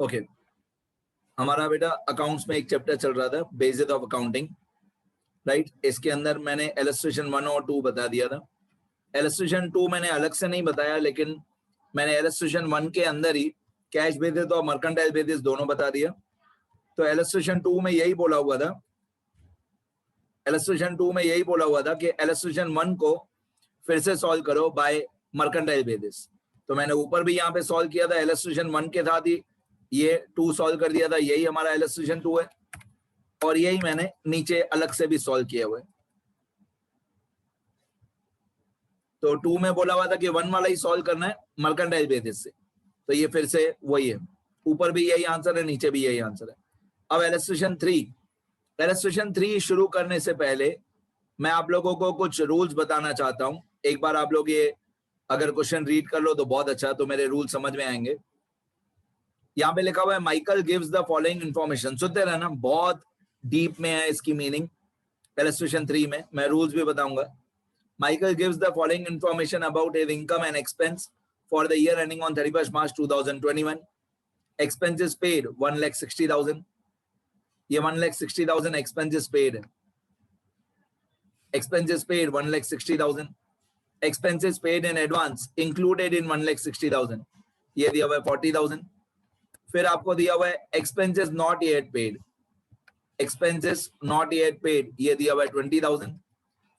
Okay हमारा बेटा accounts में एक चैप्टर चल रहा था बेसिस ऑफ अकाउंटिंग, राइट। इसके अंदर मैंने इलस्ट्रेशन 1 और 2 बता दिया था। इलस्ट्रेशन 2 मैंने अलग से नहीं बताया, लेकिन मैंने इलस्ट्रेशन 1 के अंदर ही कैश बेसिस और मर्केंटाइल बेसिस दोनों बता दिया। तो इलस्ट्रेशन 2 में यही बोला हुआ था, इलस्ट्रेशन 2 में यही बोला हुआ था कि इलस्ट्रेशन 1 को फिर से सॉल्व करो बाय मर्केंटाइल बेसिस। तो मैंने ऊपर भी यहाँ पे सॉल्व किया था इलस्ट्रेशन 1 के साथ ही ये 2 सॉल्व कर दिया था, यही हमारा इलस्ट्रेशन 2 है। और यही मैंने नीचे अलग से भी सॉल्व किया हुआ है। तो 2 में बोला हुआ था कि 1 वाला ही सॉल्व करना है मर्केंटाइल बेसिस से, तो ये फिर से वही है, ऊपर भी यही आंसर है, नीचे भी यही आंसर है। अब इलस्ट्रेशन 3 शुरू करने से पहले मैं आप लोगों को कुछ रूल्स बताना चाहता हूं। एक बार आप लोग ये अगर क्वेश्चन रीड कर लो तो बहुत अच्छा, तो मेरे रूल समझ में आएंगे। यहाँ पे लिखा हुआ है Michael gives the following information. सुनते रहना, बहुत डीप में है इसकी मीनिंग। इलस्ट्रेशन 3 में मैं रूल्स भी बताऊंगा। Michael gives the following information about his income and expense for the year ending on 31st March 2021. Expenses paid 1,60,000. ये 1,60,000 expenses paid है। Expenses paid 1,60,000. Expenses paid in advance included in 1,60,000. ये दिया हुआ है 40,000. फिर आपको दिया हुआ है expenses not yet paid. Expenses not yet paid ये दिया हुआ है 20,000.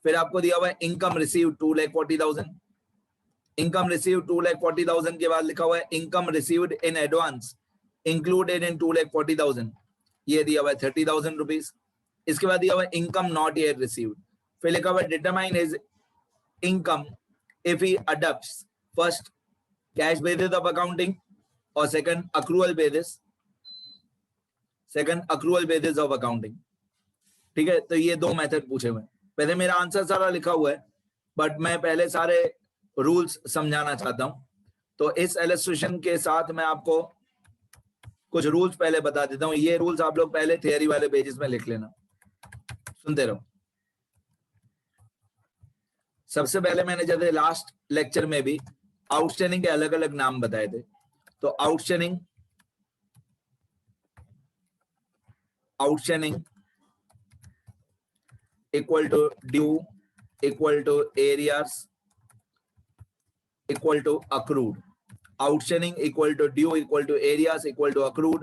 फिर आपको दिया हुआ है इनकम रिसीव 2,40,000। इनकम रिसीव 2,40,000 के बाद लिखा हुआ है income received in advance included in 2,40,000, ये दिया हुआ है 30,000 रुपीज। इसके बाद दिया हुआ है इनकम नॉट येट रिसीव्ड। फिर लिखा हुआ है determine his income if he adopts first cash basis of accounting और second accrual basis of accounting. ठीक है, तो ये 2 मेथड पूछे हुए। पहले मेरा आंसर सारा लिखा हुआ है, बट मैं पहले सारे रूल्स समझाना चाहता हूं। तो इस इलस्ट्रेशन के साथ मैं आपको कुछ रूल्स पहले बता देता हूं। ये रूल्स आप लोग पहले थियरी वाले पेजेस में लिख लेना, सुनते रहो। सबसे पहले मैंने जैसे लास्ट लेक्चर में भी आउटस्टैंडिंग के अलग अलग नाम बताए थे। तो outstanding equal to due equal to arrears equal to accrued. Outstanding equal to due equal to arrears equal to accrued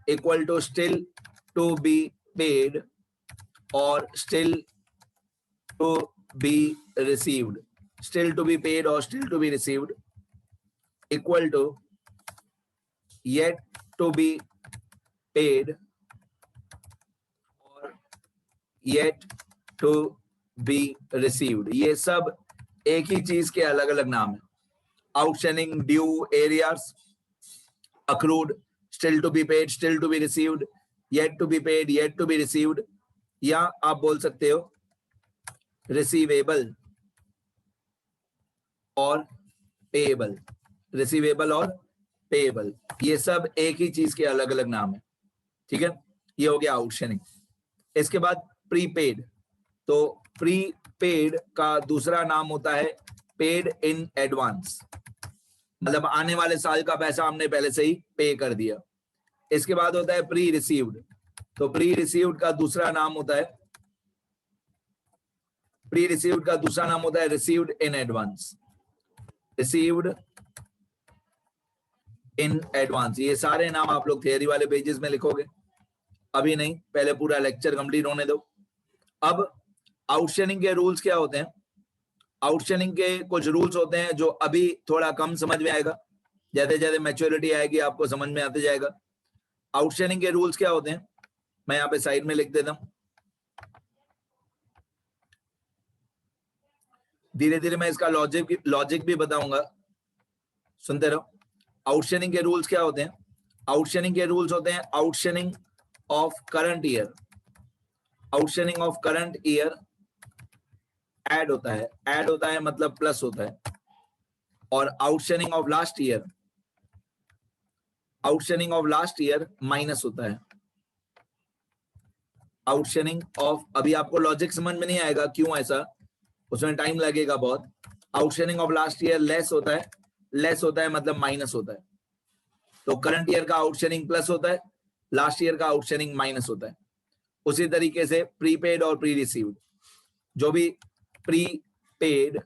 equal to still to be paid or still to be received. Still to be paid or still to be received equal to yet to be paid or yet to be received. ये सब एक ही चीज के अलग अलग नाम है। Outstanding, due, arrears, accrued, still to be paid, still to be received, yet to be paid, yet to be received, या आप बोल सकते हो रिसीवेबल और पेएबल। रिसीवेबल और पेएबल, ये सब एक ही चीज के अलग अलग नाम है। ठीक है, ये हो गया आउटस्टैंडिंग। इसके बाद प्रीपेड। तो प्रीपेड का दूसरा नाम होता है पेड इन एडवांस, मतलब आने वाले साल का पैसा हमने पहले से ही पे कर दिया। इसके बाद होता है प्री रिसीव्ड। तो प्री रिसीव्ड का दूसरा नाम होता है received in advance. Received in advance, ये सारे नाम आप लोग थियरी वाले पेजेस में लिखोगे, अभी नहीं, पहले पूरा लेक्चर कंप्लीट होने दो। अब आउटस्टैंडिंग के रूल्स क्या होते हैं? आउटस्टैंडिंग के कुछ रूल्स होते हैं जो अभी थोड़ा कम समझ में आएगा, जैसे जैसे मैच्योरिटी आएगी आपको समझ में आते जाएगा। आउटस्टैंडिंग के रूल्स क्या होते हैं मैं यहाँ पे साइड में लिख देता हूं, धीरे धीरे मैं इसका लॉजिक भी बताऊंगा, सुनते रहो। आउटस्टैंडिंग के रूल्स क्या होते हैं? आउटस्टैंडिंग के रूल्स होते हैं outstanding of current year. Outstanding of current year add होता है मतलब प्लस होता है। और outstanding of last year minus होता है। आउटस्टैंडिंग ऑफ, अभी आपको लॉजिक समझ में नहीं आएगा क्यों ऐसा, उसमें टाइम लगेगा बहुत। Outstanding of last year less होता है मतलब माइनस होता है। तो करंट ईयर का आउटस्टैंडिंग प्लस होता है, लास्ट ईयर का आउटस्टैंडिंग माइनस होता है। उसी तरीके से प्रीपेड और प्री रिसीव्ड, जो भी प्री पेड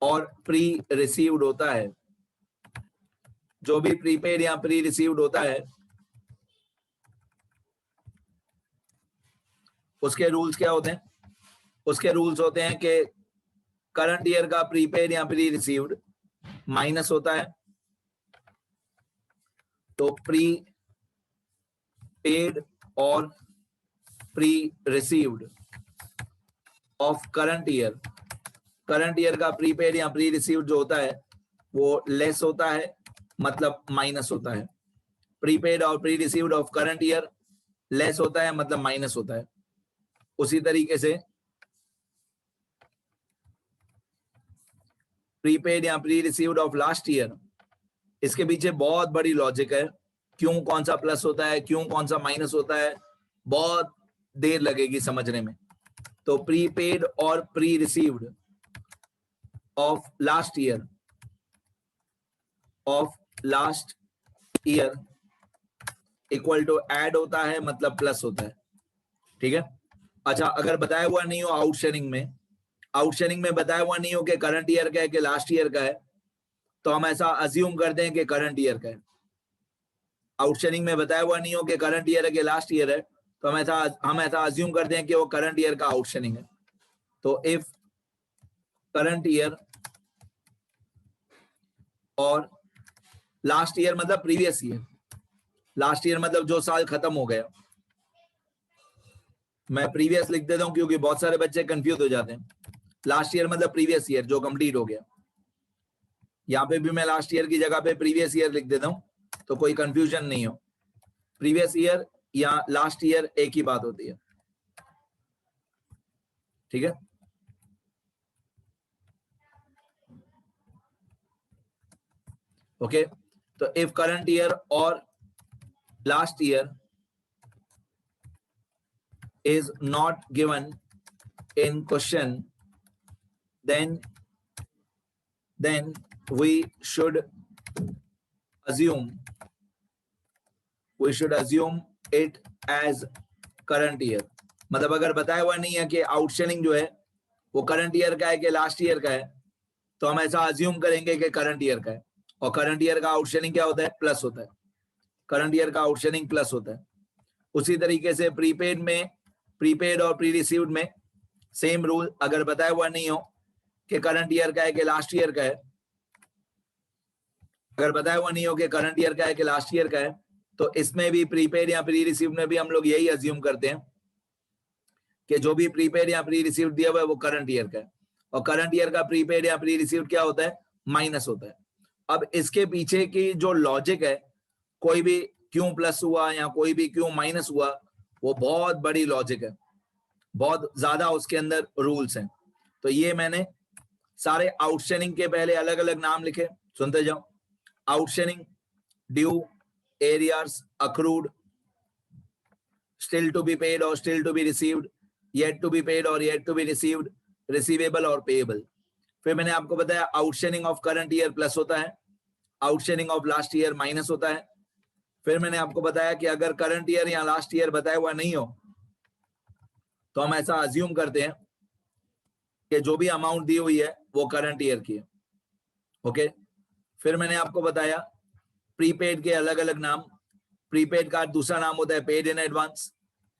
और प्री रिसीव्ड होता है, जो भी प्रीपेड या प्री रिसीव्ड होता है, उसके रूल्स क्या होते हैं? उसके रूल्स होते हैं कि करंट ईयर का प्रीपेड या प्री रिसीव्ड माइनस होता है, तो प्री पेड और pre received of current year का प्रीपेड या प्री रिसीव्ड जो होता है वो लेस होता है, मतलब माइनस होता है। प्रीपेड और pre received of current year less होता है, मतलब माइनस होता है। उसी तरीके से प्रीपेड या pre received of last year, इसके पीछे बहुत बड़ी लॉजिक है, क्यों कौन सा प्लस होता है, क्यों कौन सा माइनस होता है, बहुत देर लगेगी समझने में। तो प्रीपेड और pre received of last year equal to add होता है, मतलब प्लस होता है। ठीक है। अच्छा, अगर बताया हुआ नहीं हो आउटस्टैंडिंग में बताया हुआ नहीं हो कि करंट ईयर का है कि लास्ट ईयर का है, तो हम ऐसा अज्यूम करते हैं कि करंट ईयर का है। आउटस्टैंडिंग में बताया हुआ नहीं हो कि करंट ईयर है कि लास्ट ईयर है, तो हम ऐसा अज्यूम करते हैं कि वो करंट ईयर का आउटस्टैंडिंग है। तो इफ करंट ईयर और लास्ट ईयर मतलब प्रीवियस ईयर, लास्ट ईयर मतलब जो साल खत्म हो गया, मैं प्रीवियस लिख देता हूं क्योंकि बहुत सारे बच्चे कंफ्यूज हो जाते हैं। लास्ट ईयर मतलब प्रीवियस ईयर जो कंप्लीट हो गया, यहाँ पे भी मैं लास्ट ईयर की जगह पे प्रीवियस ईयर लिख देता हूं तो कोई कंफ्यूजन नहीं हो। प्रीवियस ईयर या लास्ट ईयर एक ही बात होती है। ठीक है। ओके, तो इफ करंट ईयर और last year is not given in question, then we should assume it as current year। मतलब अगर बताया हुआ नहीं है कि आउटस्टैंडिंग जो है वो करंट ईयर का है कि लास्ट ईयर का है, तो हम ऐसा अज्यूम करेंगे कि करंट ईयर का है। और करंट ईयर का आउटस्टैंडिंग क्या होता है? प्लस होता है। करंट ईयर का आउटस्टैंडिंग प्लस होता है। उसी तरीके से प्रीपेड और प्री रिसीव्ड में सेम रूल, अगर बताया हुआ नहीं हो कि करंट ईयर का है कि लास्ट ईयर का है, अगर बताया हुआ नहीं हो कि करंट ईयर का है कि लास्ट ईयर का है, तो इसमें भी प्रीपेड या प्री रिसीव्ड में भी हम लोग यही अज्यूम करते हैं कि जो भी प्रीपेड या प्री रिसीव्ड दिया हुआ है वो करंट ईयर का है। और करंट ईयर का प्रीपेड या प्री रिसीव्ड क्या होता है? माइनस होता है। अब इसके पीछे की जो लॉजिक है, कोई भी क्यों प्लस हुआ या कोई भी क्यों माइनस हुआ, वो बहुत बड़ी लॉजिक है, बहुत ज्यादा उसके अंदर रूल्स हैं। तो ये मैंने सारे आउटस्टैंडिंग के पहले अलग अलग नाम लिखे, सुनते जाओ। Outstanding, due, arrears, accrued, still to be paid और still to be received, yet to be paid और yet to be received, receivable और पेएबल। फिर मैंने आपको बताया outstanding of current year plus होता है, outstanding of last year minus होता है। फिर मैंने आपको बताया कि अगर करंट ईयर या लास्ट ईयर बताया हुआ नहीं हो तो हम ऐसा अज्यूम करते हैं कि जो भी अमाउंट दी हुई है वो करंट ईयर की है। ओके। फिर मैंने आपको बताया प्रीपेड के अलग अलग नाम। प्रीपेड का दूसरा नाम होता है paid in advance,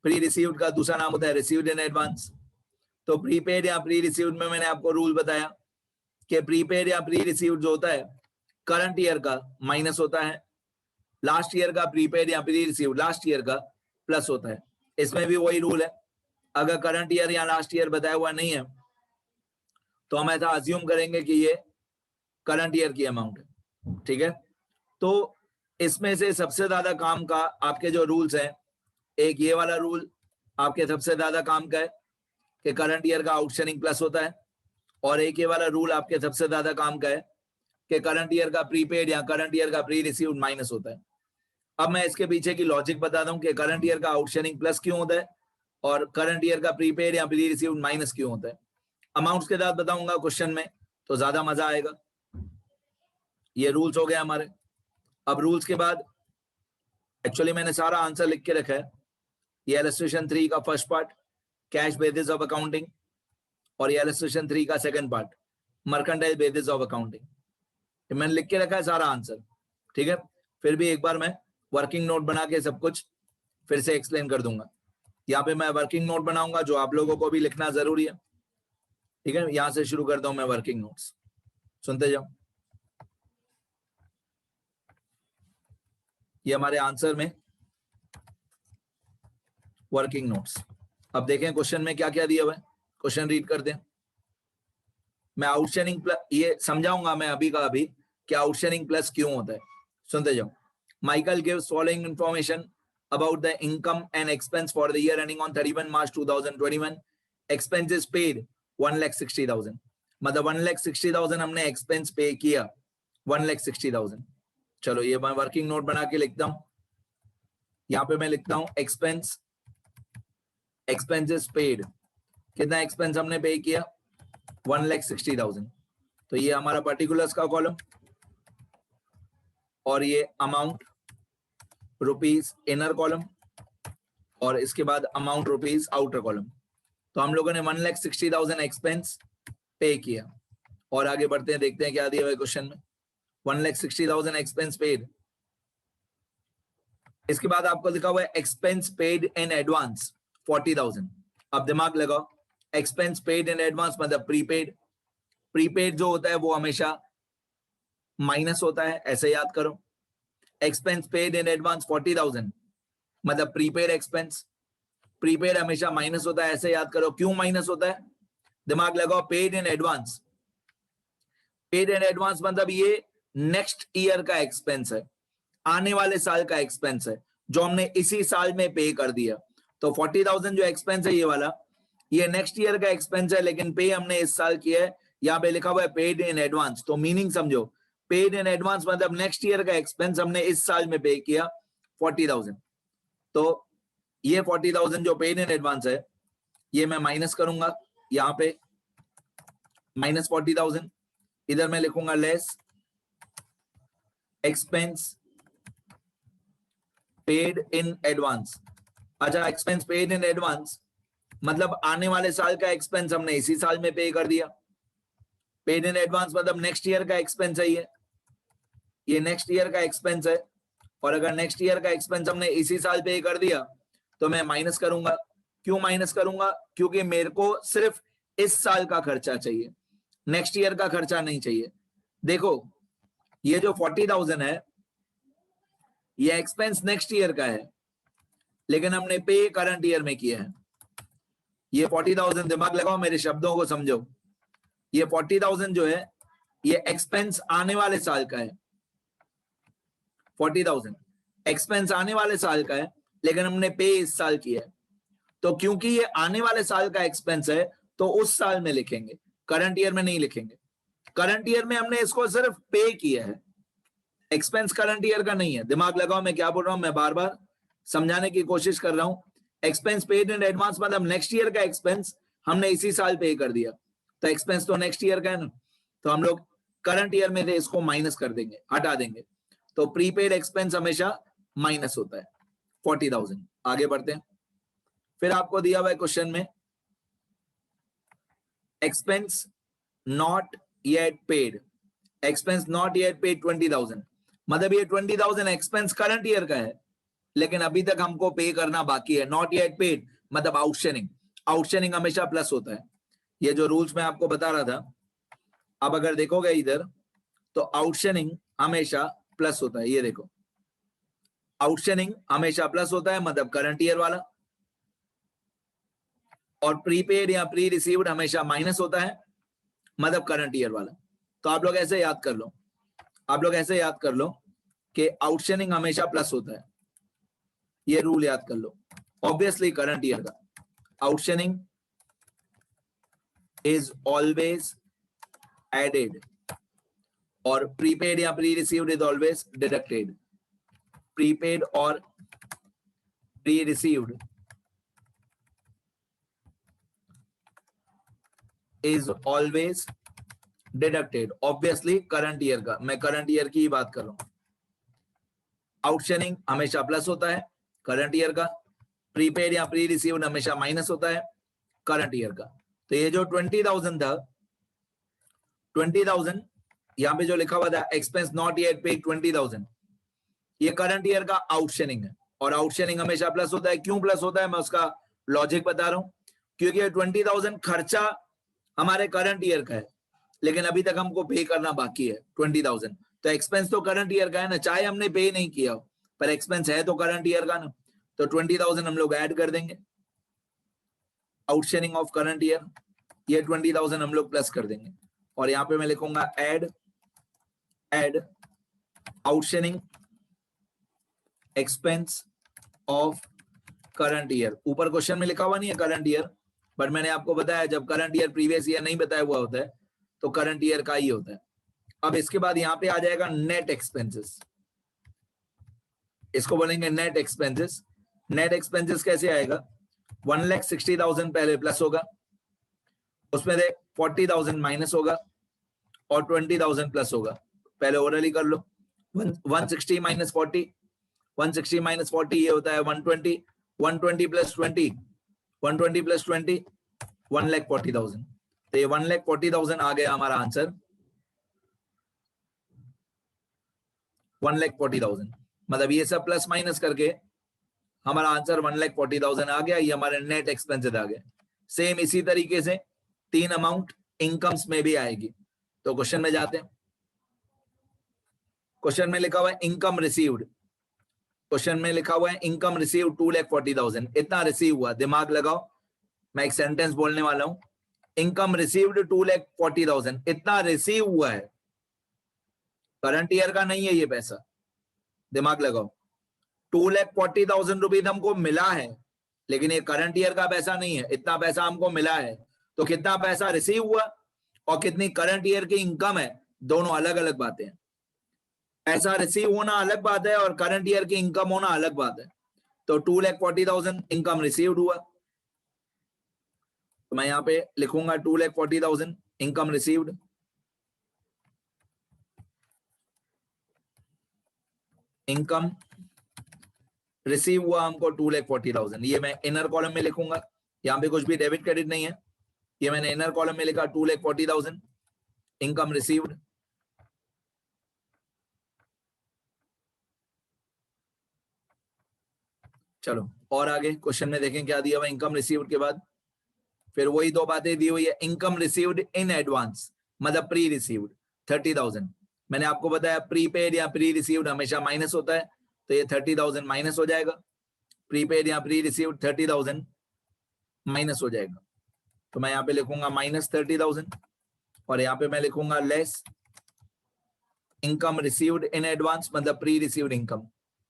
pre received का दूसरा नाम होता है रिसीव्ड इन एडवांस। तो प्रीपेड या प्री रिसीव्ड में मैंने आपको रूल बताया कि प्रीपेड या प्री रिसीव्ड जो होता है करंट ईयर का माइनस होता है, लास्ट ईयर का प्रीपेड या प्री रिसीव्ड लास्ट ईयर का प्लस होता है। इसमें भी वही रूल है, अगर करंट ईयर या लास्ट ईयर बताया हुआ नहीं है तो हम ऐसा अज्यूम करेंगे कि ये करंट ईयर की अमाउंट है। ठीक है। तो इसमें से सबसे ज्यादा काम का आपके जो रूल्स हैं, एक ये वाला रूल आपके सबसे ज्यादा काम का है कि करंट ईयर का आउटस्टैंडिंग प्लस होता है, और एक ये वाला रूल आपके सबसे ज्यादा काम का है कि करंट ईयर का प्रीपेड या करंट ईयर का प्री रिसीव्ड माइनस होता है। अब मैं इसके पीछे की लॉजिक बताता हूं कि करंट ईयर का आउटस्टैंडिंग प्लस क्यों होता है और करंट ईयर का प्रीपेड या प्री रिसीव्ड माइनस क्यों होता है। अमाउंट्स के साथ बताऊंगा क्वेश्चन में तो ज्यादा मजा आएगा। ये रूल्स हो गए हमारे। अब रूल्स के बाद एक्चुअली मैंने सारा आंसर लिख के रखा है। ये इलस्ट्रेशन 3 का first part cash basis of accounting, और ये इलस्ट्रेशन 3 का second part mercantile basis of accounting. मैंने लिख के रखा है सारा आंसर, ठीक है। फिर भी एक बार मैं वर्किंग नोट बना के सब कुछ फिर से एक्सप्लेन कर दूंगा। यहाँ पे मैं वर्किंग नोट बनाऊंगा जो आप लोगों को भी लिखना जरूरी है, ठीक है। यहां से शुरू करता हूं मैं वर्किंग नोट्स, सुनते जाओ। ये हमारे आंसर में वर्किंग नोट्स। अब देखें क्वेश्चन में क्या क्या दिया हुआ है, क्वेश्चन रीड कर दें। मैं आउटस्टैंडिंग प्लस ये समझाऊंगा मैं अभी का अभी कि आउटस्टैंडिंग प्लस क्यों होता है, सुनते जाओ। Michael gives following information about the income and expense for the year ending on 31 March 2021. Expenses paid 1,60,000, मतलब 1,60,000 हमने एक्सपेंस पे किया 1,60,000। चलो ये मैं वर्किंग नोट बना के लिखता हूं। यहाँ पे मैं लिखता हूं एक्सपेंसेस पेड, कितना एक्सपेंस हमने पे किया 1,60,000। तो ये हमारा पर्टिकुलर्स का कॉलम, और ये अमाउंट रुपीज इनर कॉलम, और इसके बाद अमाउंट रुपीज आउटर कॉलम। तो हम लोगों ने 1,60,000 एक्सपेंस पे किया, और आगे बढ़ते हैं, देखते हैं क्या दिया हुआ है क्वेश्चन में। 1,60,000 एक्सपेंस पेड, इसके बाद आपको लिखा हुआ है एक्सपेंस पेड इन एडवांस 40,000। अब दिमाग लगाओ, एक्सपेंस पेड इन एडवांस मतलब प्रीपेड। प्रीपेड जो होता है वो हमेशा माइनस होता है, ऐसे याद करो। एक्सपेंस पेड इन एडवांस 40,000 मतलब प्रीपेड एक्सपेंस। प्रीपेड हमेशा माइनस होता है, ऐसे याद करो। क्यों माइनस होता है, दिमाग लगाओ। Paid in advance, paid in advance मतलब ये नेक्स्ट ईयर का एक्सपेंस है, आने वाले साल का एक्सपेंस है जो हमने इसी साल में पे कर दिया। तो 40,000 जो एक्सपेंस है ये वाला, ये नेक्स्ट ईयर का एक्सपेंस है, लेकिन पे हमने इस साल किया है। यहाँ पे लिखा हुआ है पेड इन एडवांस, तो मीनिंग समझो। पेड इन एडवांस मतलब नेक्स्ट ईयर का एक्सपेंस हमने इस साल में पे किया 40,000। तो ये 40,000 जो पेड इन एडवांस है ये मैं माइनस करूंगा, यहाँ पे माइनस 40,000। इधर मैं लिखूंगा less expense paid in advance. अच्छा, एक्सपेंस पेड इन एडवांस मतलब आने वाले साल का एक्सपेंस हमने इसी साल में पे कर दिया। पेड इन एडवांस मतलब नेक्स्ट ईयर का एक्सपेंस है, ये नेक्स्ट ईयर का एक्सपेंस है। और अगर नेक्स्ट ईयर का एक्सपेंस हमने इसी साल पे कर दिया तो मैं माइनस करूंगा। क्यों माइनस करूंगा, क्योंकि मेरे को सिर्फ इस साल का खर्चा चाहिए, नेक्स्ट ईयर का खर्चा नहीं चाहिए। देखो ये जो 40,000 है ये एक्सपेंस नेक्स्ट ईयर का है, लेकिन हमने पे करंट ईयर में किया है। ये 40,000, दिमाग लगाओ, मेरे शब्दों को समझो। ये 40,000 जो है ये एक्सपेंस आने वाले साल का है। 40,000 एक्सपेंस आने वाले साल का है, लेकिन हमने पे इस साल किया है। तो क्योंकि ये आने वाले साल का एक्सपेंस है तो उस साल में लिखेंगे, करंट ईयर में नहीं लिखेंगे। करंट ईयर में हमने इसको सिर्फ पे किया है, एक्सपेंस करंट ईयर का नहीं है। दिमाग लगाओ मैं क्या बोल रहा हूं, मैं बार बार समझाने की कोशिश कर रहा हूं। एक्सपेंस पेड इन एडवांस मतलब नेक्स्ट ईयर का एक्सपेंस हमने इसी साल पे कर दिया, तो एक्सपेंस तो नेक्स्ट ईयर का है ना, तो हम लोग करंट ईयर में इसको माइनस कर देंगे, हटा देंगे। तो प्रीपेड एक्सपेंस हमेशा माइनस होता है 40,000। आगे बढ़ते हैं। फिर आपको दिया हुआ है क्वेश्चन में expense not yet paid, expense not yet paid 20,000 मतलब ये 20,000 एक्सपेंस करंट ईयर का है, लेकिन अभी तक हमको पे करना बाकी है। नॉट येट पेड मतलब आउटस्टैंडिंग, आउटस्टैंडिंग हमेशा प्लस होता है। ये जो रूल्स मैं आपको बता रहा था, अब अगर देखोगे इधर तो आउटस्टैंडिंग हमेशा प्लस होता है। ये देखो आउटस्टैंडिंग हमेशा प्लस होता है मतलब करंट ईयर वाला, और प्रीपेड या प्री रिसीव्ड हमेशा माइनस होता है मतलब करंट ईयर वाला। तो आप लोग ऐसे याद कर लो, आप लोग ऐसे याद कर लो कि आउटस्टैंडिंग हमेशा प्लस होता है, ये रूल याद कर लो। ऑब्वियसली करंट ईयर का आउटस्टैंडिंग इज ऑलवेज एडेड, और प्रीपेड या pre received is always deducted. Prepaid और pre received is always deducted. Obviously current year का, मैं करंट ईयर की ही बात कर रहा हूं। आउटस्टैंडिंग हमेशा प्लस होता है करंट ईयर का, प्रीपेड या प्री रिसीव्ड हमेशा माइनस होता है करंट ईयर का। तो ये जो 20,000 था, 20,000 यहाँ पे जो लिखा हुआ था एक्सपेंस नॉट येट पेड 20,000, ये करंट ईयर का आउटस्टैंडिंग है। और आउटस्टैंडिंग हमेशा प्लस होता है। क्यों प्लस होता है मैं उसका लॉजिक बता रहा हूं। क्योंकि 20,000 खर्चा हमारे करंट ईयर का है, लेकिन अभी तक हमको पे करना बाकी है 20,000। तो एक्सपेंस तो करंट ईयर का है ना, चाहे हमने पे नहीं किया हो, पर एक्सपेंस है तो करंट ईयर का ना। तो 20,000 हम लोग ऐड कर देंगे आउटस्टैंडिंग ऑफ करंट ईयर, ये 20,000 हम लोग प्लस कर देंगे। और यहाँ पे मैं लिखूंगा add outstanding expense of current year. ऊपर क्वेश्चन में लिखा हुआ नहीं है करंट ईयर, बट मैंने आपको बताया जब करंट ईयर प्रीवियस ईयर नहीं बताया हुआ होता है तो करंट ईयर का ही होता है। अब इसके बाद यहाँ पे आ जाएगा नेट एक्सपेंसेस, इसको बोलेंगे नेट एक्सपेंसेस। नेट एक्सपेंसेस कैसे आएगा, 1,60,000 पहले प्लस होगा, उसमें से 40,000 माइनस होगा और 20,000 प्लस होगा। पहले ओरली कर लो, 160 माइनस 40, 160 माइनस 40 ये होता है 120, 120 प्लस 20, 120 प्लस 20 1,40,000। तो ये 1,40,000 आ गया हमारा आंसर, 1,40,000। मतलब ये सब प्लस माइनस करके हमारा आंसर 1,40,000 आ गया। ये हमारे नेट एक्सपेंसेस आ गए। सेम इसी तरीके से 3 अमाउंट इनकम्स में भी आएगी। तो क्वेश्चन में जाते हैं। क्वेश्चन में लिखा हुआ है इनकम रिसीव्ड, क्वेश्चन में लिखा हुआ है इनकम रिसीव्ड 2,40,000, इतना रिसीव हुआ। दिमाग लगाओ, मैं एक सेंटेंस बोलने वाला हूं। इनकम रिसीव्ड 2,40,000, इतना रिसीव हुआ है, करंट ईयर का नहीं है ये पैसा। दिमाग लगाओ, 2,40,000 रुपीज हमको मिला है, लेकिन ये करंट ईयर का पैसा नहीं है। इतना पैसा हमको मिला है, तो कितना पैसा रिसीव हुआ और कितनी करंट ईयर की इनकम है, दोनों अलग अलग बातें हैं। पैसा रिसीव होना अलग बात है और करंट ईयर की इनकम होना अलग बात है। तो 2,40,000 इनकम रिसीव्ड हुआ, तो मैं यहां पे लिखूंगा 2,40,000 इनकम रिसीव्ड। इनकम रिसीव हुआ हमको 2,40,000, ये मैं इनर कॉलम में लिखूंगा। यहाँ पे कुछ भी डेबिट क्रेडिट नहीं है, ये मैंने इनर कॉलम में लिखा 2,40,000 इनकम रिसीव्ड। चलो और आगे क्वेश्चन में देखें क्या दिया हुआ इनकम रिसीव्ड के बाद। फिर वही दो बातें दी हुई है, इनकम रिसीव्ड इन एडवांस मतलब प्री रिसीव्ड 30,000। मैंने आपको बताया प्रीपेड या प्री रिसीव्ड हमेशा माइनस होता है, तो ये 30,000 माइनस हो जाएगा। प्रीपेड या प्री रिसीव्ड 30,000 माइनस हो जाएगा। तो मैं यहाँ पे लिखूंगा माइनस 30,000 और यहाँ पे मैं लिखूंगा less income received in advance मतलब pre received income,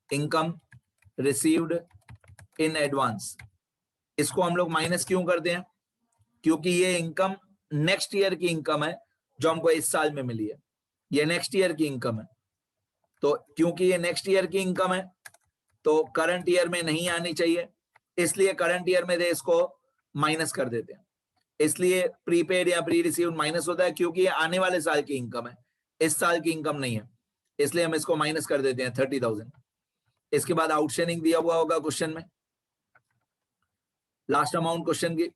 income received in advance. इसको हम लोग माइनस क्यों करते हैं, क्योंकि ये इनकम नेक्स्ट ईयर की इनकम है जो हमको इस साल में मिली है। ये नेक्स्ट ईयर की इनकम है, तो क्योंकि ये नेक्स्ट ईयर की इनकम है तो करंट ईयर में नहीं आनी चाहिए, इसलिए करंट ईयर में इसको माइनस कर देते हैं। इसलिए प्रीपेड या प्री रिसीव्ड माइनस होता है, क्योंकि ये आने वाले साल की इनकम है, इस साल की इनकम नहीं है, इसलिए हम इसको माइनस कर देते हैं 30,000। इसके बाद आउटस्टैंडिंग दिया हुआ होगा क्वेश्चन में, लास्ट अमाउंट क्वेश्चन की।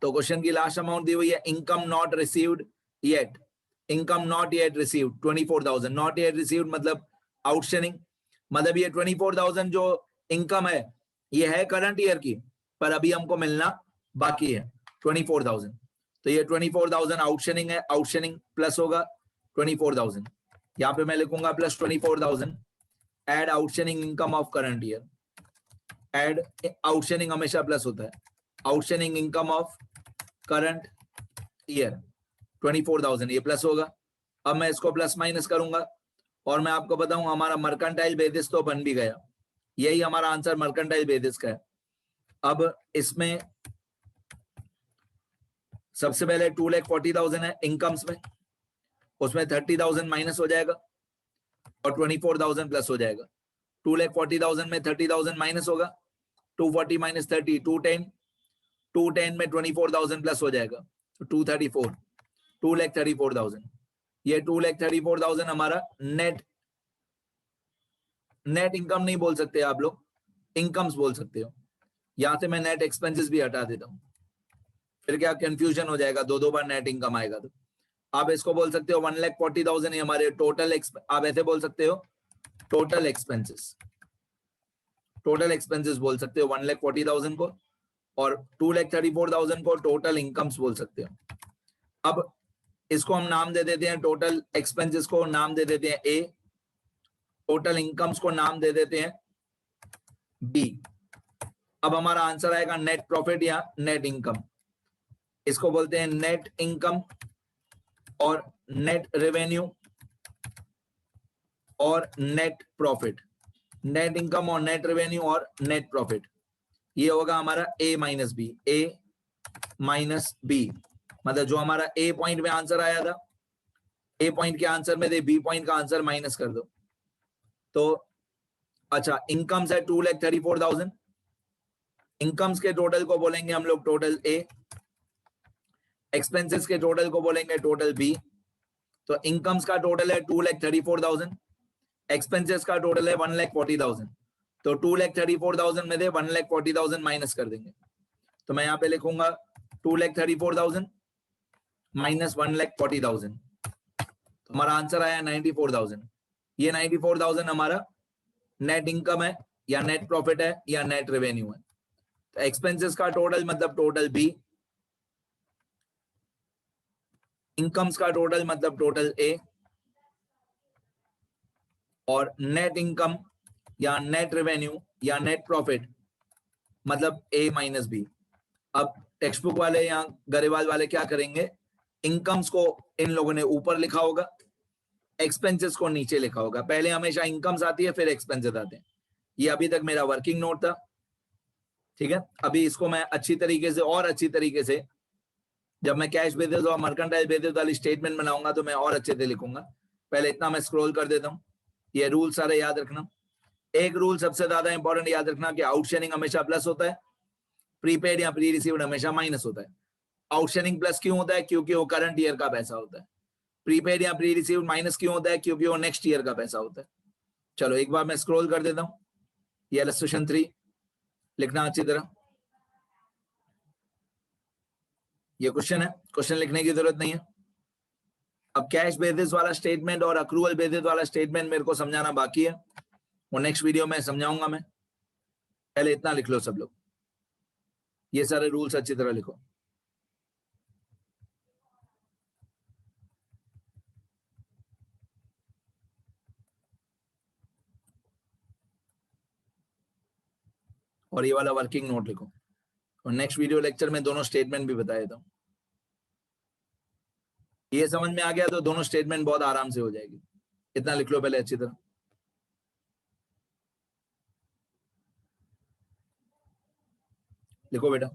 तो क्वेश्चन की लास्ट अमाउंट दी हुई है income not received yet, income not yet received 24,000। Not yet received मतलब आउटस्टैंडिंग, मतलब ये 24,000 जो इनकम है ये है करंट ईयर की, पर अभी हमको मिलना बाकी है 24,000। तो ये 24,000 आउटस्टैंडिंग है, आउटस्टैंडिंग प्लस होगा 24,000। यहाँ पे मैं लिखूंगा plus 24,000 add outstanding income of current year. Add outstanding हमेशा प्लस होता है, outstanding income of current year 24,000 ये प्लस होगा। अब मैं इसको प्लस माइनस करूंगा और मैं आपको बताऊं हमारा मर्केंटाइल बेसिस तो बन भी गया, यही हमारा आंसर मर्केंटाइल बेसिस का है। अब इसमें सबसे पहले 2,40,000 है इनकम्स में, उसमें 30,000 माइनस हो जाएगा और 24,000 प्लस हो जाएगा। 2,40,000 में 30,000 माइनस होगा, 240 माइनस 30 210, 210 में 24,000 प्लस हो जाएगा तो 234, 2,34,000। ये 2,34,000 हमारा नेट नेट इनकम नहीं बोल सकते आप लोग, इनकम्स बोल सकते हो। यहां से मैं नेट एक्सपेंसेस भी हटा देता हूं, फिर क्या कंफ्यूजन हो जाएगा, दो बार नेट इनकम आएगा। तो आप इसको बोल सकते हो 1,40,000 ही हमारे टोटल, आप ऐसे बोल सकते हो टोटल एक्सपेंसेस, टोटल एक्सपेंसेस बोल सकते हो 1,40,000 को, और 2,34,000 को टोटल इनकम्स बोल सकते हो। अब इसको हम नाम दे देते हैं, टोटल एक्सपेंसेस को नाम दे देते हैं ए, टोटल इनकम्स को नाम दे देते हैं बी। अब हमारा आंसर आएगा नेट प्रॉफिट या नेट इनकम। इसको बोलते हैं नेट इनकम और नेट रेवेन्यू और नेट प्रॉफिट। नेट इनकम और नेट रेवेन्यू और नेट प्रॉफिट, ये होगा हमारा ए माइनस बी, ए माइनस बी। मतलब जो हमारा ए पॉइंट में आंसर आया था, ए पॉइंट के आंसर में दे बी पॉइंट का आंसर माइनस कर दो। तो अच्छा, इनकम्स है 2,34,000, इनकम्स के टोटल को बोलेंगे हम लोग टोटल ए, एक्सपेंसेस के टोटल को बोलेंगे टोटल बी। तो इनकम्स का टोटल है 2,34,000, एक्सपेंसेस का टोटल है 1,40,000। तो 2,34,000 में से 1,40,000 माइनस कर देंगे। तो मैं यहाँ पे लिखूंगा 2,34,000 माइनस 1,40,000, तो हमारा आंसर आया 94,000। ये 94,000 हमारा नेट इनकम है या नेट प्रॉफिट है या नेट रेवेन्यू है। तो एक्सपेंसेस का टोटल मतलब टोटल बी, इनकम्स का टोटल मतलब टोटल ए, और नेट इनकम या नेट रेवेन्यू या नेट प्रॉफिट मतलब ए माइनस बी। अब टेक्स्ट बुक वाले या गरेवाल वाले क्या करेंगे, इनकम्स को इन लोगों ने ऊपर लिखा होगा, एक्सपेंसेस को नीचे लिखा होगा। पहले हमेशा इनकम्स आती है फिर एक्सपेंसेस आते हैं। ये अभी तक मेरा वर्किंग नोट था, ठीक है। अभी इसको मैं अच्छी तरीके से और अच्छी तरीके से, जब मैं कैश बेसिस और मर्केंटाइल बेसिस वाली स्टेटमेंट बनाऊंगा तो मैं और अच्छे से लिखूंगा। पहले इतना मैं स्क्रॉल कर देता हूँ। ये रूल सारे याद रखना। एक रूल सबसे ज्यादा इंपॉर्टेंट याद रखना कि आउटस्टैंडिंग हमेशा प्लस होता है, प्रीपेड या प्री रिसीव्ड हमेशा माइनस होता है। आउटस्टैंडिंग प्लस क्यों होता है? क्योंकि वो करंट ईयर का पैसा होता है। प्रीपेड या प्री रिसीव्ड माइनस क्यों होता है? क्योंकि वो नेक्स्ट ईयर का पैसा होता है। चलो एक बार मैं स्क्रॉल कर देता हूँ। ये इलस्ट्रेशन 3 लिखना अच्छी तरह। ये क्वेश्चन है, क्वेश्चन लिखने की जरूरत नहीं है। अब कैश बेसिस वाला स्टेटमेंट और अक्रूवल बेसिस वाला स्टेटमेंट मेरे को समझाना बाकी है, वो नेक्स्ट वीडियो में समझाऊंगा मैं। पहले इतना लिख लो सब लोग, ये सारे रूल्स अच्छी तरह लिखो। और ये वाला वर्किंग नोट लिखो, और नेक्स्ट वीडियो लेक्चर में दोनों स्टेटमेंट भी बता देता हूँ। ये समझ में आ गया तो दोनों स्टेटमेंट बहुत आराम से हो जाएगी। इतना लिख लो पहले अच्छी तरह। लिखो बेटा।